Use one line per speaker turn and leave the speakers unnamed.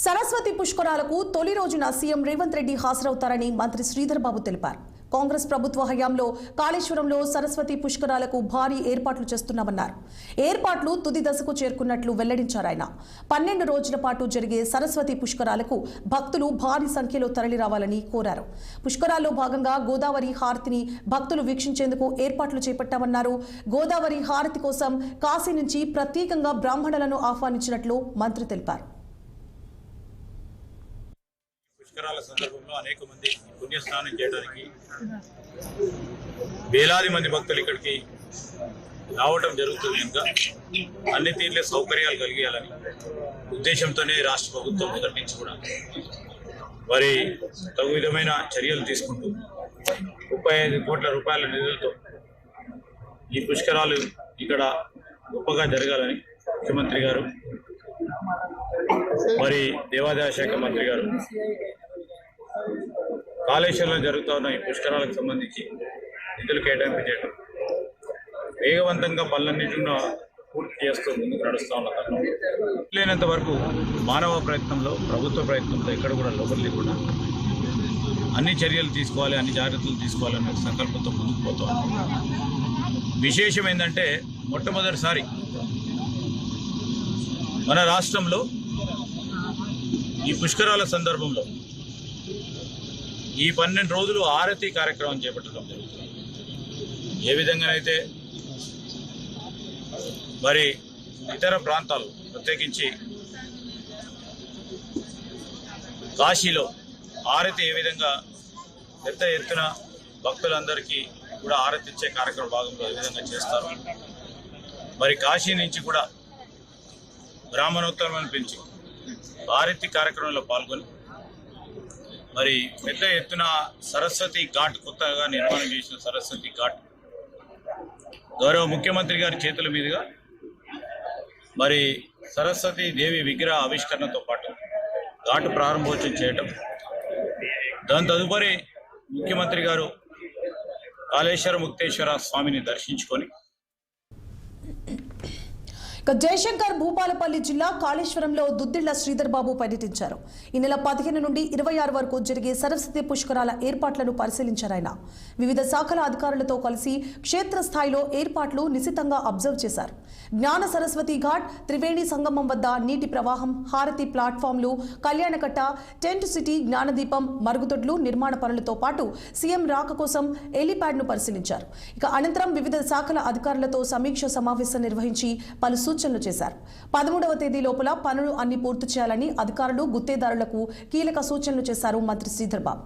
సరస్వతి పుష్కరాలకు తొలి రోజున సీఎం రేవంత్ రెడ్డి హాజరవుతారని మంత్రి శ్రీధర్ బాబు తెలిపారు. కాంగ్రెస్ ప్రభుత్వ హయాంలో కాళేశ్వరంలో సరస్వతి పుష్కరాలకు భారీ ఏర్పాట్లు చేస్తున్నామన్నారు. ఏర్పాట్లు తుది దశకు చేరుకున్నట్లు వెల్లడించారు ఆయన. 12 రోజుల పాటు జరిగే సరస్వతి పుష్కరాలకు భక్తులు భారీ సంఖ్యలో తరలిరావాలని కోరారు. పుష్కరాల్లో భాగంగా గోదావరి హారతిని భక్తులు వీక్షించేందుకు ఏర్పాట్లు చేపట్టామన్నారు. గోదావరి హారతి కోసం కాశీ నుంచి ప్రత్యేకంగా బ్రాహ్మణులను ఆహ్వానించినట్లు మంత్రి తెలిపారు.
పుష్కరాల సందర్భంలో అనేక మంది పుణ్యస్నానం చేయడానికి వేలాది మంది భక్తులు ఇక్కడికి రావడం జరుగుతుంది. కనుక అన్ని తీర్లే సౌకర్యాలు కలిగేయాలని ఉద్దేశంతోనే రాష్ట్ర ప్రభుత్వం మొదటి నుంచి కూడా మరి తగు విధమైన చర్యలు తీసుకుంటూ 35 కోట్ల రూపాయల నిధులతో ఈ పుష్కరాలు ఇక్కడ గొప్పగా జరగాలని ముఖ్యమంత్రి గారు మరి దేవాదాయ శాఖ మంత్రి గారు కాళేశ్వరంలో జరుగుతున్న ఈ పుష్కరాలకు సంబంధించి నిధులు కేటాయింపు చేయడం వేగవంతంగా పనులన్నింటినీ పూర్తి చేస్తూ ముందుకు నడుస్తూ ఉన్న తరుణం లేనంత వరకు మానవ ప్రయత్నంలో ప్రభుత్వ ప్రయత్నంలో ఎక్కడ కూడా లోపల లేకుండా అన్ని చర్యలు తీసుకోవాలి, అన్ని జాగ్రత్తలు తీసుకోవాలనే సంకల్పంతో ముందుకు పోతాం. విశేషం ఏంటంటే మొట్టమొదటిసారి మన రాష్ట్రంలో ఈ పుష్కరాల సందర్భంలో ఈ 12 రోజులు ఆరతి కార్యక్రమం చేపట్టడం జరుగుతుంది. ఏ విధంగానైతే మరి ఇతర ప్రాంతాలు ప్రత్యేకించి కాశీలో ఆరతి ఏ విధంగా పెద్ద ఎత్తున భక్తులందరికీ కూడా ఆరతి ఇచ్చే కార్యక్రమ భాగంలో ఏ విధంగా చేస్తారు, మరి కాశీ నుంచి కూడా బ్రాహ్మణోత్తరాలను పెంచి ఆరతి కార్యక్రమంలో పాల్గొని మరి పెద్ద ఎత్తున సరస్వతి ఘాట్, కొత్తగా నిర్మాణం చేసిన సరస్వతి ఘాట్ గౌరవ ముఖ్యమంత్రి గారి చేతుల మీదుగా మరి సరస్వతి దేవి విగ్రహ ఆవిష్కరణతో పాటు ఘాటు ప్రారంభోత్సవం చేయటం, దాని తదుపరి ముఖ్యమంత్రి గారు కాళేశ్వర ముక్తేశ్వర స్వామిని దర్శించుకొని
జయశంకర్ భూపాలపల్లి జిల్లా కాళేశ్వరంలో దుద్దిళ్ల శ్రీధర్ బాబు పర్యటించారు. ఈ నెల 15 నుండి 26 వరకు జరిగే సరస్వతి పుష్కరాల ఏర్పాట్లను పరిశీలించారు ఆయన. వివిధ శాఖల అధికారులతో కలిసి క్షేత్రస్థాయిలో ఏర్పాట్లు నిశితంగా అబ్జర్వ్ చేశారు. జ్ఞాన సరస్వతి ఘాట్, త్రివేణి సంగమం వద్ద నీటి ప్రవాహం, హారతి ప్లాట్ఫామ్లు, కళ్యాణకట్ట, టెంట్ సిటీ, జ్ఞానదీపం, మరుగుదొడ్లు నిర్మాణ పనులతో పాటు సీఎం రాక కోసం హెలీప్యాడ్ను పరిశీలించారు. ఇక అనంతరం వివిధ శాఖల అధికారులతో సమీక్ష సమావేశం నిర్వహించి పలు సూచనలు చేశారు. 13వ తేదీ లోపల పనులు అన్ని పూర్తి చేయాలని అధికారులు, గుత్తేదారులకు కీలక సూచనలు చేశారు మంత్రి శ్రీధర్ బాబు.